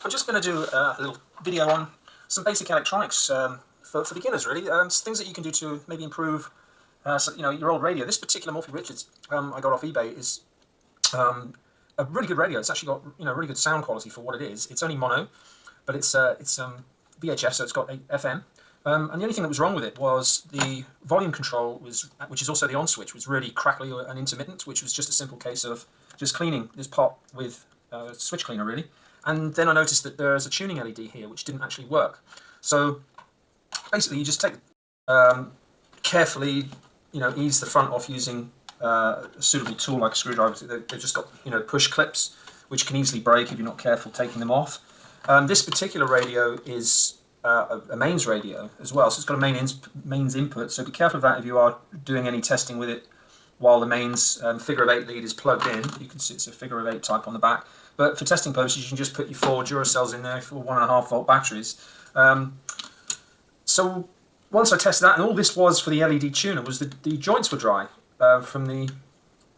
I'm just going to do a little video on some basic electronics for beginners, really. Things that you can do to maybe improve your old radio. This particular Morphy Richards I got off eBay is a really good radio. It's actually got really good sound quality for what it is. It's only mono, but it's VHF, so it's got FM. And the only thing that was wrong with it was the volume control, which is also the on switch, was really crackly and intermittent, which was just a simple case of just cleaning this pot with switch cleaner, really. And then I noticed that there's a tuning LED here, which didn't actually work. So basically, you just take carefully, ease the front off using a suitable tool like a screwdriver. They've just got push clips, which can easily break if you're not careful taking them off. This particular radio is a mains radio as well, so it's got a mains input. So be careful of that if you are doing any testing with it while the mains figure of 8 lead is plugged in. You can see it's a figure of 8 type on the back. But for testing purposes, you can just put your 4 Duracells in there for 1.5 volt batteries. So once I tested that, and all this was for the LED tuner, was the joints were dry from the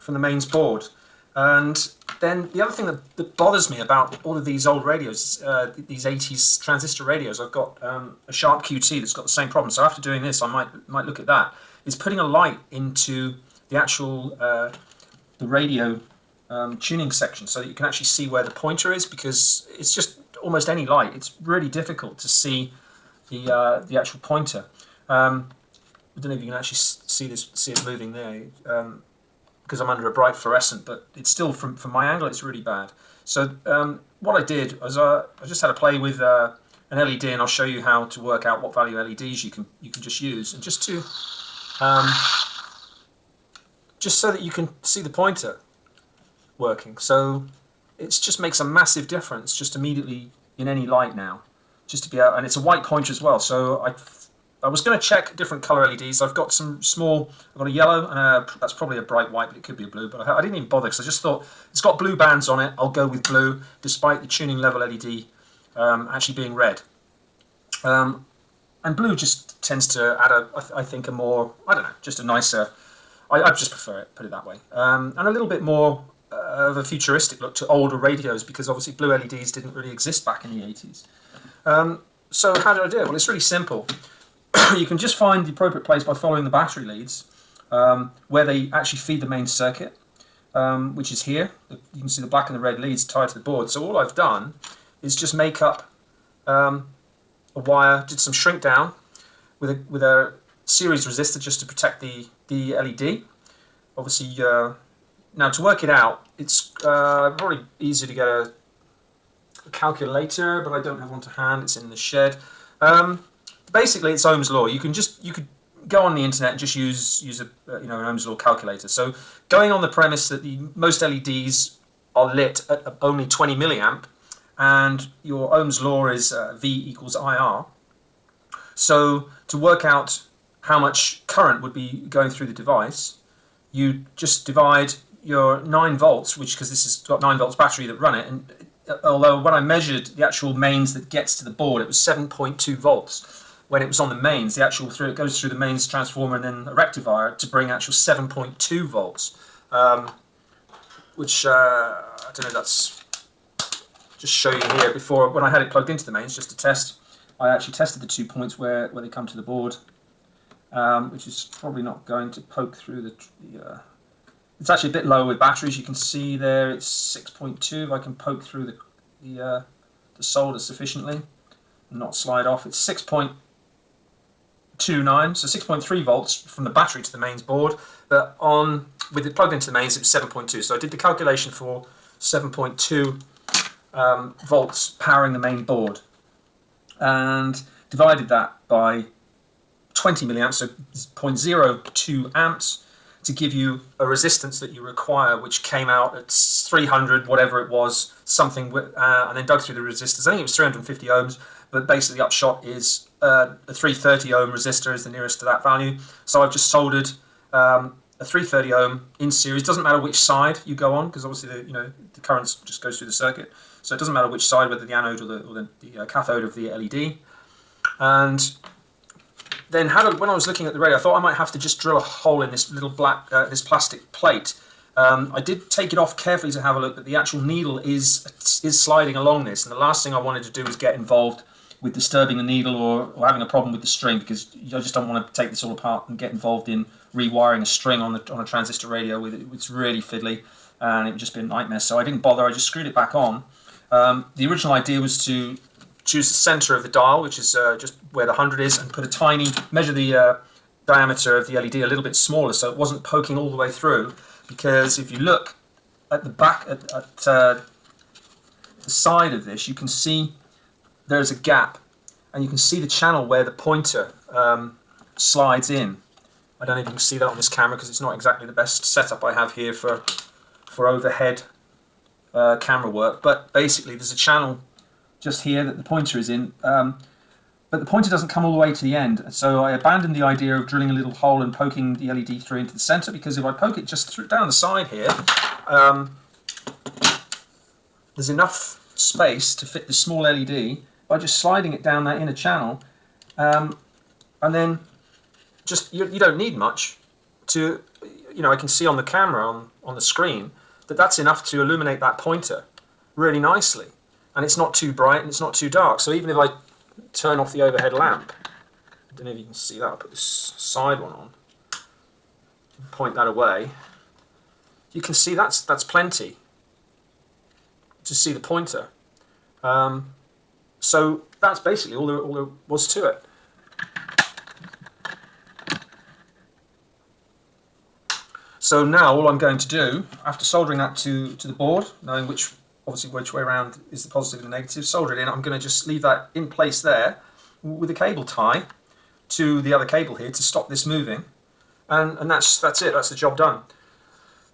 mains board. And then the other thing that bothers me about all of these old radios, these 80s transistor radios, I've got a Sharp QT that's got the same problem. So after doing this, I might look at that, is putting a light into the actual the radio tuning section so that you can actually see where the pointer is, because it's just almost any light. It's really difficult to see the actual pointer. I don't know if you can actually see it moving there. Because I'm under a bright fluorescent, but it's still, from my angle, it's really bad. So what I did was I just had a play with an LED, and I'll show you how to work out what value LEDs you can just use, and just so that you can see the pointer working. So it just makes a massive difference just immediately in any light now, just to be out, and it's a white pointer as well. So I was going to check different color LEDs. I've got some small, I've got a yellow, and that's probably a bright white, but it could be a blue. But I didn't even bother, because I just thought, it's got blue bands on it, I'll go with blue, despite the tuning level LED actually being red. And blue just tends to add I think a more, I don't know, just a nicer, I just prefer it, put it that way. And a little bit more of a futuristic look to older radios, because obviously blue LEDs didn't really exist back in the 80s. So how did I do it? Well, it's really simple. You can just find the appropriate place by following the battery leads, where they actually feed the main circuit, which is here. You can see the black and the red leads tied to the board. So all I've done is just make up a wire, did some shrink down with a series resistor just to protect the LED. Obviously, now to work it out, it's probably easier to get a calculator, but I don't have one to hand. It's in the shed. Basically, it's Ohm's law. You could go on the internet and just use an Ohm's law calculator. So going on the premise that most LEDs are lit at only 20 milliamp, and your Ohm's law is V equals IR. So to work out how much current would be going through the device, you just divide your 9 volts, because this has got 9 volts battery that run it, and although when I measured the actual mains that gets to the board, it was 7.2 volts. When it was on the mains, it goes through the mains transformer and then a rectifier to bring actual 7.2 volts, which I don't know. That's just show you here. Before, when I had it plugged into the mains just to test, I actually tested the 2 points where they come to the board, which is probably not going to poke through the. It's actually a bit low with batteries. You can see there it's 6.2. If I can poke through the solder sufficiently and not slide off, it's 6.29, so 6.3 volts from the battery to the mains board. But with it plugged into the mains, it was 7.2. So I did the calculation for 7.2 volts powering the main board, and divided that by 20 milliamps, so 0.02 amps. To give you a resistance that you require, which came out at 300, whatever it was, something, and then dug through the resistors. I think it was 350 ohms, but basically the upshot is a 330 ohm resistor is the nearest to that value. So I've just soldered a 330 ohm in series. Doesn't matter which side you go on, because obviously the current just goes through the circuit. So it doesn't matter which side, whether the anode or the cathode of the LED. And then when I was looking at the radio, I thought I might have to just drill a hole in this little black, this plastic plate I did take it off carefully to have a look, but the actual needle is sliding along this, and the last thing I wanted to do was get involved with disturbing the needle or having a problem with the string, because I just don't want to take this all apart and get involved in rewiring a string on a transistor radio with it. It's really fiddly, and it would just be a nightmare. So I didn't bother. I just screwed it back on. The original idea was to choose the center of the dial, which is just where the 100 is, and measure the diameter of the LED a little bit smaller, so it wasn't poking all the way through. Because if you look at the back, at the side of this, you can see there's a gap, and you can see the channel where the pointer slides in. I don't know if you can see that on this camera because it's not exactly the best setup I have here for overhead camera work, but basically there's a channel just here that the pointer is in, but the pointer doesn't come all the way to the end, so I abandoned the idea of drilling a little hole and poking the LED through into the center, because if I poke it just down the side here, there's enough space to fit the small LED by just sliding it down that inner channel, and then just you don't need much to, I can see on the camera on the screen that's enough to illuminate that pointer really nicely, and it's not too bright and it's not too dark. So even if I turn off the overhead lamp, I don't know if you can see that, I'll put this side one on, point that away, you can see that's plenty to see the pointer. So that's basically all there was to it. So now all I'm going to do, after soldering that to the board, knowing which way around is the positive and the negative, solder it in, I'm going to just leave that in place there with a cable tie to the other cable here to stop this moving, and that's it, that's the job done.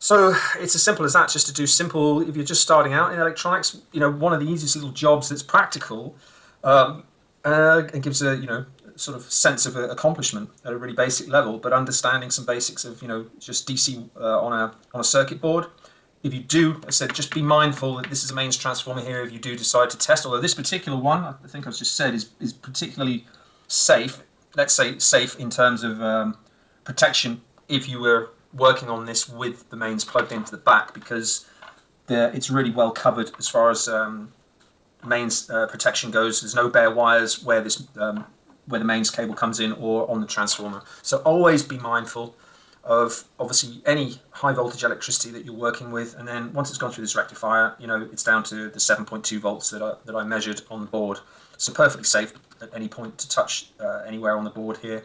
So it's as simple as that, just to do simple, if you're just starting out in electronics, one of the easiest little jobs that's practical, and gives a, sort of sense of accomplishment at a really basic level, but understanding some basics of, just DC on a circuit board. If you do, I said, just be mindful that this is a mains transformer here if you do decide to test, although this particular one, I think I've just said, is particularly safe, let's say safe in terms of protection if you were working on this with the mains plugged into the back, because it's really well covered as far as mains protection goes. There's no bare wires where where the mains cable comes in or on the transformer. So always be mindful of obviously any high voltage electricity that you're working with, and then once it's gone through this rectifier, it's down to the 7.2 volts that I measured on the board. So perfectly safe at any point to touch anywhere on the board here.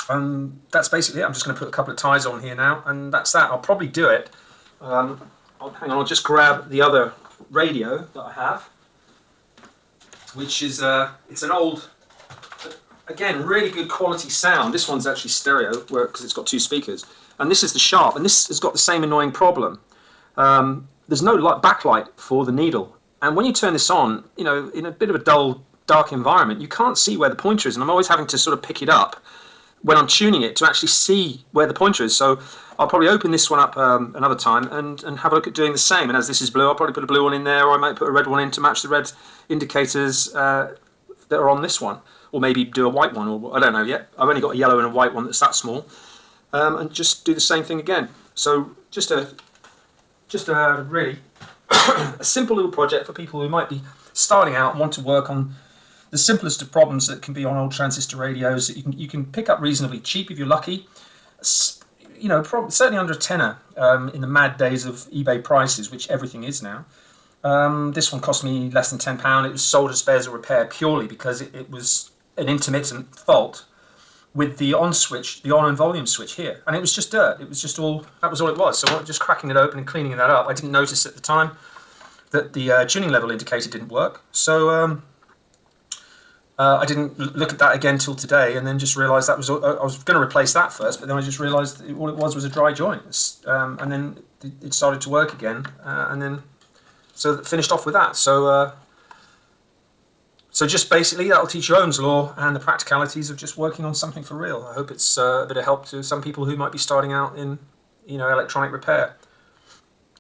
And that's basically it. I'm just going to put a couple of ties on here now, and that's that. I'll probably do it. Hang on, I'll just grab the other radio that I have, which is it's an old, again, really good quality sound. This one's actually stereo because it's got two speakers, and this is the Sharp, and this has got the same annoying problem. There's no backlight for the needle, and when you turn this on, in a bit of a dull, dark environment, you can't see where the pointer is, and I'm always having to sort of pick it up when I'm tuning it to actually see where the pointer is. So I'll probably open this one up another time and have a look at doing the same. And as this is blue, I'll probably put a blue one in there, or I might put a red one in to match the red indicators that are on this one, or maybe do a white one, or I don't know yet. I've only got a yellow and a white one that's that small, and just do the same thing again. So just a really a simple little project for people who might be starting out and want to work on the simplest of problems that can be on old transistor radios that you can pick up reasonably cheap if you're lucky. Certainly under a tenner in the mad days of eBay prices, which everything is now. This one cost me less than £10. It was sold as spares or repair purely because it was an intermittent fault with the on switch, the on and volume switch here, and it was just dirt. It was just that was all it was. So just cracking it open and cleaning that up. I didn't notice at the time that the tuning level indicator didn't work. So I didn't look at that again till today, and then just realised that was. I was going to replace that first, but then I just realised all it was a dry joint, and then it started to work again, and then so finished off with that. So just basically that'll teach you Ohm's law and the practicalities of just working on something for real. I hope it's a bit of help to some people who might be starting out in electronic repair.